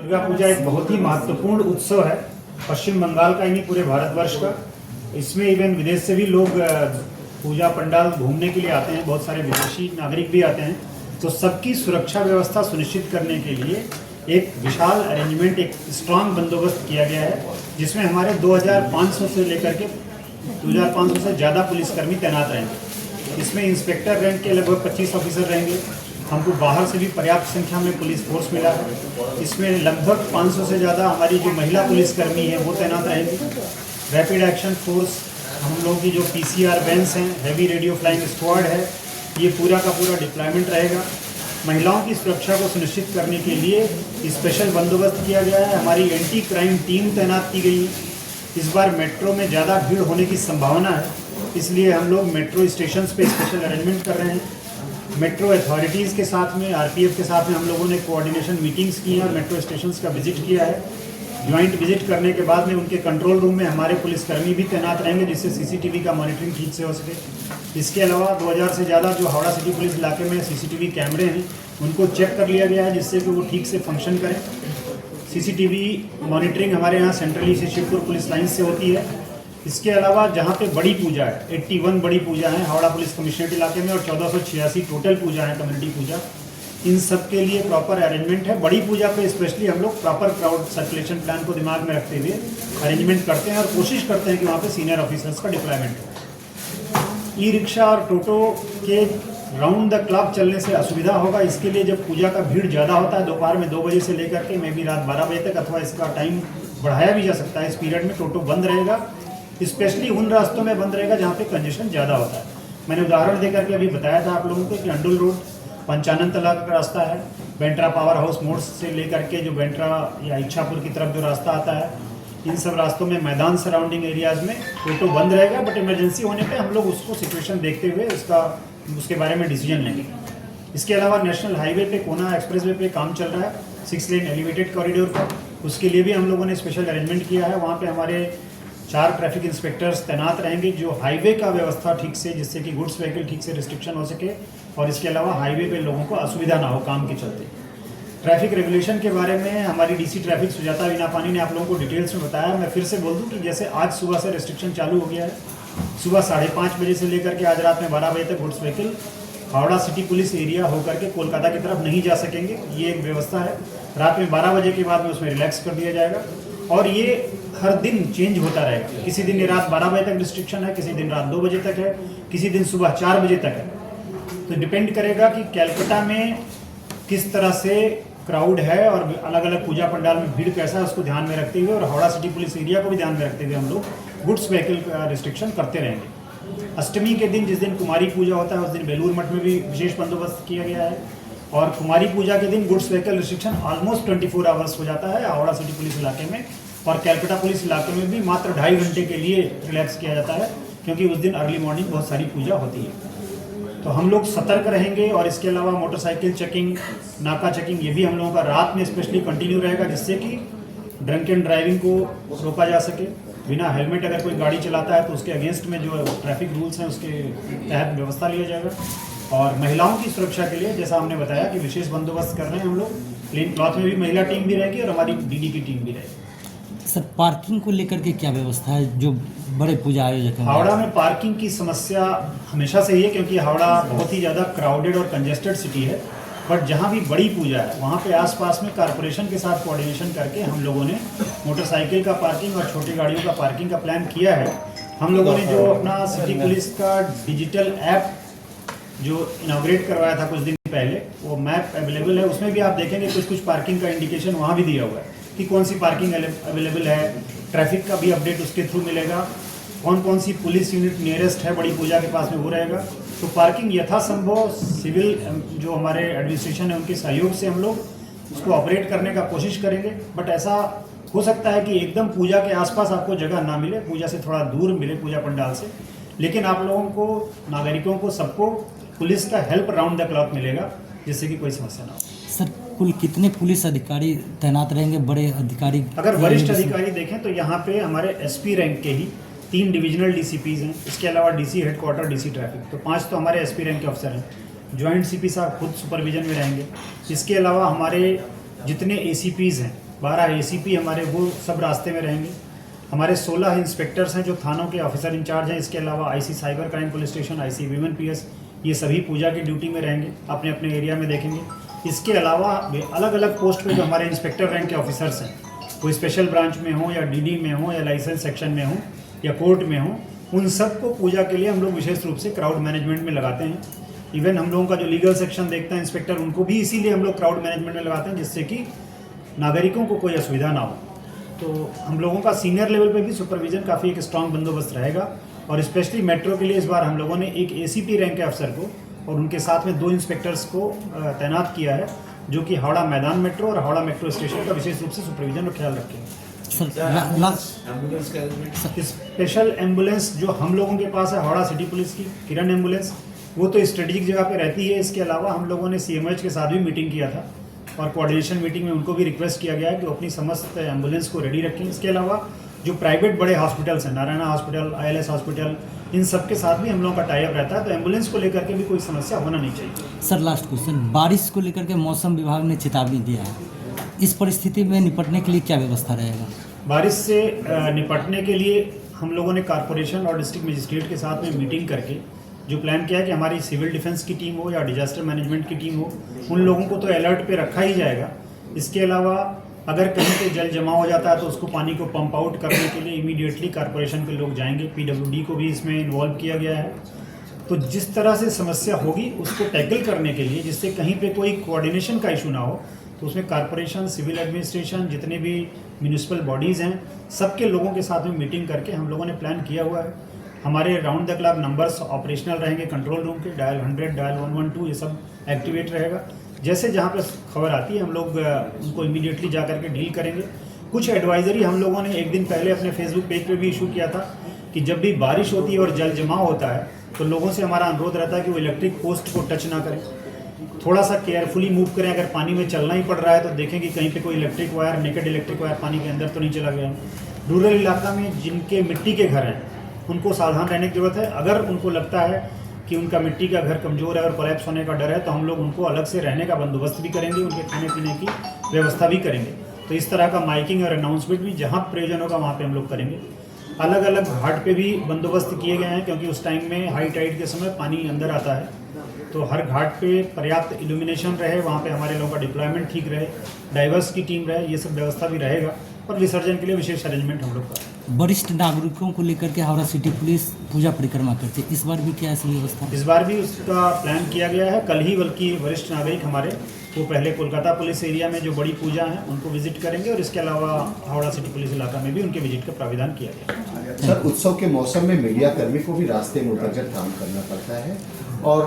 दुर्गा पूजा एक बहुत ही महत्वपूर्ण उत्सव है पश्चिम बंगाल का ही नहीं, पूरे भारतवर्ष का। इसमें इवन विदेश से भी लोग पूजा पंडाल घूमने के लिए आते हैं, बहुत सारे विदेशी नागरिक भी आते हैं। तो सबकी सुरक्षा व्यवस्था सुनिश्चित करने के लिए एक विशाल अरेंजमेंट, एक स्ट्रांग बंदोबस्त किया गया है, जिसमें हमारे 2500 से लेकर के 2500 से ज़्यादा पुलिसकर्मी तैनात रहेंगे। इसमें इंस्पेक्टर रैंक के लगभग 25 ऑफिसर रहेंगे। हमको बाहर से भी पर्याप्त संख्या में पुलिस फोर्स मिला है। इसमें लगभग 500 से ज़्यादा हमारी जो महिला पुलिसकर्मी हैं वो तैनात रहेंगी। रैपिड एक्शन फोर्स, हम लोगों की जो PCR वैन्स हैं, हैवी रेडियो फ्लाइंग स्क्वाड है, ये पूरा का पूरा डिप्लॉयमेंट रहेगा। महिलाओं की सुरक्षा को सुनिश्चित करने के लिए स्पेशल बंदोबस्त किया गया है। हमारी एंटी क्राइम टीम तैनात की गई है। इस बार मेट्रो में ज़्यादा भीड़ होने की संभावना है, इसलिए हम लोग मेट्रो स्टेशंस पे स्पेशल अरेंजमेंट कर रहे हैं। मेट्रो अथॉरिटीज़ के साथ में, RPF के साथ में हम लोगों ने कोऑर्डिनेशन मीटिंग्स की हैं और मेट्रो स्टेशंस का विजिट किया है। ज्वाइंट विजिट करने के बाद में उनके कंट्रोल रूम में हमारे पुलिसकर्मी भी तैनात रहेंगे, जिससे CCTV का मॉनिटरिंग ठीक से हो सके। इसके अलावा 2000 से ज़्यादा जो हावड़ा सिटी पुलिस इलाके में CCTV कैमरे हैं, उनको चेक कर लिया गया है, जिससे कि वो ठीक से फंक्शन करें। CCTV मॉनिटरिंग हमारे यहाँ सेंट्रली से शिवपुर पुलिस लाइन से होती है। इसके अलावा जहाँ पे बड़ी पूजा है, 81 बड़ी पूजा है हावड़ा पुलिस कमिश्नरेट इलाके में और 1486 टोटल पूजा है, कम्युनिटी पूजा। इन सब के लिए प्रॉपर अरेंजमेंट है। बड़ी पूजा पे स्पेशली हम लोग प्रॉपर क्राउड सर्कुलेशन प्लान को दिमाग में रखते हुए अरेंजमेंट करते हैं और कोशिश करते हैं कि वहाँ पे सीनियर ऑफिसर्स का डिप्लॉयमेंट हो। ई-रिक्शा और टोटो के राउंड द क्लॉक चलने से असुविधा होगा। इसके लिए जब पूजा का भीड़ ज़्यादा होता है, दोपहर में 2 बजे से लेकर के मे भी रात 12 बजे तक, अथवा इसका टाइम बढ़ाया भी जा सकता है, इस पीरियड में टोटो बंद रहेगा। स्पेशली उन रास्तों में बंद रहेगा जहाँ पे कंजेशन ज़्यादा होता है। मैंने उदाहरण देकर के अभी बताया था आप लोगों को कि अंडुल रोड पंचानन तला का रास्ता है, बेंट्रा पावर हाउस मोड़ से लेकर के जो बेंट्रा या इच्छापुर की तरफ जो रास्ता आता है, इन सब रास्तों में मैदान सराउंडिंग एरियाज़ में टोटो बंद रहेगा। बट इमरजेंसी होने पे हम लोग उसको सिचुएशन देखते हुए उसके बारे में डिसीजन लेंगे। इसके अलावा नेशनल हाईवे पे, कोना एक्सप्रेसवे पे काम चल रहा है 6 लेन एलिवेटेड कॉरिडोर पर, उसके लिए भी हम लोगों ने स्पेशल अरेंजमेंट किया है। वहाँ पे हमारे 4 ट्रैफिक इंस्पेक्टर्स तैनात रहेंगे जो हाईवे का व्यवस्था ठीक से, जिससे कि गुड्स व्हीकल ठीक से रिस्ट्रिक्शन हो सके और इसके अलावा हाईवे पे लोगों को असुविधा ना हो काम के चलते। ट्रैफिक रेगुलेशन के बारे में हमारी DC ट्रैफिक सुजाता वीनापानी ने आप लोगों को डिटेल्स में बताया। मैं फिर से बोल दूं कि जैसे आज सुबह से रिस्ट्रिक्शन चालू हो गया है, सुबह 5:30 बजे से लेकर के आज रात में 12 बजे तक goods vehicle Howrah city police area होकर के कोलकाता की तरफ नहीं जा सकेंगे। ये एक व्यवस्था है। रात में 12 बजे के बाद में उसमें रिलैक्स कर दिया जाएगा और ये हर दिन चेंज होता रहेगा। किसी दिन ये रात 12 बजे तक रिस्ट्रिक्शन है, किसी दिन रात 2 बजे तक है, किसी दिन सुबह 4 बजे तक है। तो डिपेंड करेगा कि कैलकाटा में किस तरह से क्राउड है और अलग अलग पूजा पंडाल में भीड़ कैसा है, उसको ध्यान में रखते हुए और हावड़ा सिटी पुलिस एरिया को भी ध्यान में रखते हुए हम लोग गुड्स व्हीकल का रिस्ट्रिक्शन करते रहेंगे। अष्टमी के दिन, जिस दिन कुमारी पूजा होता है, उस दिन बेलूर मठ में भी विशेष बंदोबस्त किया गया है और कुमारी पूजा के दिन goods vehicle restriction almost 24 hours हो जाता है हावड़ा सिटी पुलिस इलाके में, और कैलकाटा पुलिस इलाके में भी मात्र 2.5 घंटे के लिए रिलैक्स किया जाता है, क्योंकि उस दिन अर्ली मॉर्निंग बहुत सारी पूजा होती है। तो हम लोग सतर्क रहेंगे और इसके अलावा मोटरसाइकिल चेकिंग, नाका चेकिंग, ये भी हम लोगों का रात में स्पेशली कंटिन्यू रहेगा, जिससे कि ड्रंक एंड ड्राइविंग को रोका जा सके। बिना हेलमेट अगर कोई गाड़ी चलाता है तो उसके अगेंस्ट में जो ट्रैफिक रूल्स हैं उसके तहत व्यवस्था लिया जाएगा। और महिलाओं की सुरक्षा के लिए जैसा हमने बताया कि विशेष बंदोबस्त कर रहे हैं हम लोग। प्लेन क्लॉथ में भी महिला टीम भी रहेगी और हमारी DD की टीम भी रहेगी। सर, पार्किंग को लेकर के क्या व्यवस्था है जो बड़े पूजा आयोजक हैं? हावड़ा में पार्किंग की समस्या हमेशा से ही है, क्योंकि हावड़ा बहुत ही ज़्यादा क्राउडेड और कंजेस्टेड सिटी है। बट जहाँ भी बड़ी पूजा है वहाँ पे आसपास में कारपोरेशन के साथ कोऑर्डिनेशन करके हम लोगों ने मोटरसाइकिल का पार्किंग और छोटी गाड़ियों का पार्किंग का प्लान किया है। हम लोगों ने जो अपना सिटी पुलिस का डिजिटल ऐप जो इनॉग्रेट करवाया था कुछ दिन पहले, वो मैप अवेलेबल है। उसमें भी आप देखेंगे कुछ पार्किंग का इंडिकेशन वहाँ भी दिया हुआ है कि कौन सी पार्किंग अवेलेबल है। ट्रैफिक का भी अपडेट उसके थ्रू मिलेगा। कौन सी पुलिस यूनिट नियरेस्ट है बड़ी पूजा के पास में, वो रहेगा। तो पार्किंग यथासंभव सिविल जो हमारे एडमिनिस्ट्रेशन है उनके सहयोग से हम लोग उसको ऑपरेट करने का कोशिश करेंगे। बट ऐसा हो सकता है कि एकदम पूजा के आसपास आपको जगह ना मिले, पूजा से थोड़ा दूर मिले पूजा पंडाल से, लेकिन आप लोगों को, नागरिकों को, सबको पुलिस का हेल्प राउंड द क्लॉक मिलेगा, जिससे कि कोई समस्या ना हो। सर, कुल कितने पुलिस अधिकारी तैनात रहेंगे? बड़े अधिकारी, अगर वरिष्ठ अधिकारी देखें तो यहाँ पे हमारे SP रैंक के ही 3 डिविजनल DCPs हैं। इसके अलावा DC हेडक्वार्टर, DC ट्रैफिक, तो 5 तो हमारे SP रैंक के अफसर हैं। जॉइंट CP साहब खुद सुपरविजन में रहेंगे। इसके अलावा हमारे जितने ACPs हैं 12 ACP हमारे वो सब रास्ते में रहेंगे। हमारे 16 इंस्पेक्टर्स हैं जो थानों के ऑफिसर इंचार्ज हैं। इसके अलावा IC cyber crime police station, IC women PS, ये सभी पूजा की ड्यूटी में रहेंगे, अपने अपने एरिया में देखेंगे। इसके अलावा अलग अलग पोस्ट पे जो हमारे इंस्पेक्टर रैंक के ऑफिसर्स हैं, कोई स्पेशल ब्रांच में हो या DD में हो या लाइसेंस सेक्शन में हो या कोर्ट में हो, उन सबको पूजा के लिए हम लोग विशेष रूप से क्राउड मैनेजमेंट में लगाते हैं। इवन हम लोगों का जो लीगल सेक्शन देखता है इंस्पेक्टर, उनको भी इसीलिए हम लोग क्राउड मैनेजमेंट में लगाते हैं जिससे कि नागरिकों को कोई असुविधा ना हो। तो हम लोगों का सीनियर लेवल पे भी सुपरविजन काफ़ी एक स्ट्रांग बंदोबस्त रहेगा। और स्पेशली मेट्रो के लिए इस बार हम लोगों ने एक ACP रैंक के अफसर को और उनके साथ में 2 इंस्पेक्टर्स को तैनात किया है, जो कि हावड़ा मैदान मेट्रो और हावड़ा मेट्रो स्टेशन का विशेष रूप से सुपरविजन और ख्याल रखेंगे। स्पेशल एम्बुलेंस जो हम लोगों के पास है हावड़ा सिटी पुलिस की किरण एम्बुलेंस, वो तो स्ट्रेटेजिक जगह पे रहती है। इसके अलावा हम लोगों ने CMH के साथ भी मीटिंग किया था और कोऑर्डिनेशन मीटिंग में उनको भी रिक्वेस्ट किया गया है कि वो अपनी समस्त एम्बुलेंस को रेडी रखें। इसके अलावा जो प्राइवेट बड़े हॉस्पिटल्स हैं, नारायणा हॉस्पिटल, ILS हॉस्पिटल, इन सब के साथ भी हम लोगों का टाई अप रहता है, तो एम्बुलेंस को लेकर के भी कोई समस्या होना नहीं चाहिए। सर लास्ट क्वेश्चन, बारिश को लेकर के मौसम विभाग ने चेतावनी दिया है, इस परिस्थिति में निपटने के लिए क्या व्यवस्था रहेगा? बारिश से निपटने के लिए हम लोगों ने कॉर्पोरेशन और डिस्ट्रिक्ट मजिस्ट्रेट के साथ में मीटिंग करके जो प्लान किया है कि हमारी सिविल डिफेंस की टीम हो या डिजास्टर मैनेजमेंट की टीम हो, उन लोगों को तो अलर्ट पे रखा ही जाएगा। इसके अलावा अगर कहीं पे जल जमा हो जाता है तो उसको पानी को पंप आउट करने के लिए इमीडिएटली कॉर्पोरेशन के लोग जाएंगे। PWD को भी इसमें इन्वॉल्व किया गया है। तो जिस तरह से समस्या होगी उसको टैकल करने के लिए, जिससे कहीं पे कोई कोऑर्डिनेशन का इशू ना हो, तो उसमें कॉर्पोरेशन, सिविल एडमिनिस्ट्रेशन, जितने भी म्यूनिसिपल बॉडीज़ हैं, सबके लोगों के साथ में मीटिंग करके हम लोगों ने प्लान किया हुआ है। हमारे round the clock numbers operational रहेंगे कंट्रोल रूम के, डायल 100, डायल 112, ये सब एक्टिवेट रहेगा। जैसे जहाँ पे खबर आती है हम लोग उनको इमीडिएटली जा करके डील करेंगे। कुछ एडवाइजरी हम लोगों ने एक दिन पहले अपने फेसबुक पेज पे भी इशू किया था कि जब भी बारिश होती है और जल जमाव होता है तो लोगों से हमारा अनुरोध रहता है कि वो इलेक्ट्रिक पोस्ट को टच ना करें, थोड़ा सा केयरफुली मूव करें। अगर पानी में चलना ही पड़ रहा है तो देखें कि कहीं पे कोई electric wire, naked electric wire पानी के अंदर तो नहीं चला गया। रूरल इलाका में जिनके मिट्टी के घर हैं उनको सावधान रहने की जरूरत है। अगर उनको लगता है कि उनका मिट्टी का घर कमज़ोर है और कोलैप्स होने का डर है तो हम लोग उनको अलग से रहने का बंदोबस्त भी करेंगे, उनके खाने पीने की व्यवस्था भी करेंगे। तो इस तरह का माइकिंग और अनाउंसमेंट भी जहाँ प्रयोजन होगा वहाँ पे हम लोग करेंगे। अलग अलग घाट पे भी बंदोबस्त किए गए हैं क्योंकि उस टाइम में हाई टाइड के समय पानी अंदर आता है, तो हर घाट पे पर्याप्त इल्यूमिनेशन रहे, वहाँ पे हमारे लोगों का डिप्लॉयमेंट ठीक रहे, डाइवर्स की टीम रहे, ये सब व्यवस्था भी रहेगा। और विसर्जन के लिए विशेष अरेंजमेंट हम लोग का। वरिष्ठ नागरिकों को लेकर के हावड़ा सिटी पुलिस पूजा परिक्रमा करती है, इस बार भी क्या ऐसी व्यवस्था? इस बार भी उसका प्लान किया गया है। कल ही बल्कि वरिष्ठ नागरिक हमारे वो पहले कोलकाता पुलिस एरिया में जो बड़ी पूजा है उनको विजिट करेंगे और इसके अलावा हावड़ा सिटी पुलिस इलाका में भी उनके विजिट का प्राविधान किया गया है। सर, उत्सव के मौसम में मीडिया कर्मी को भी रास्ते में उतरकर काम करना पड़ता है और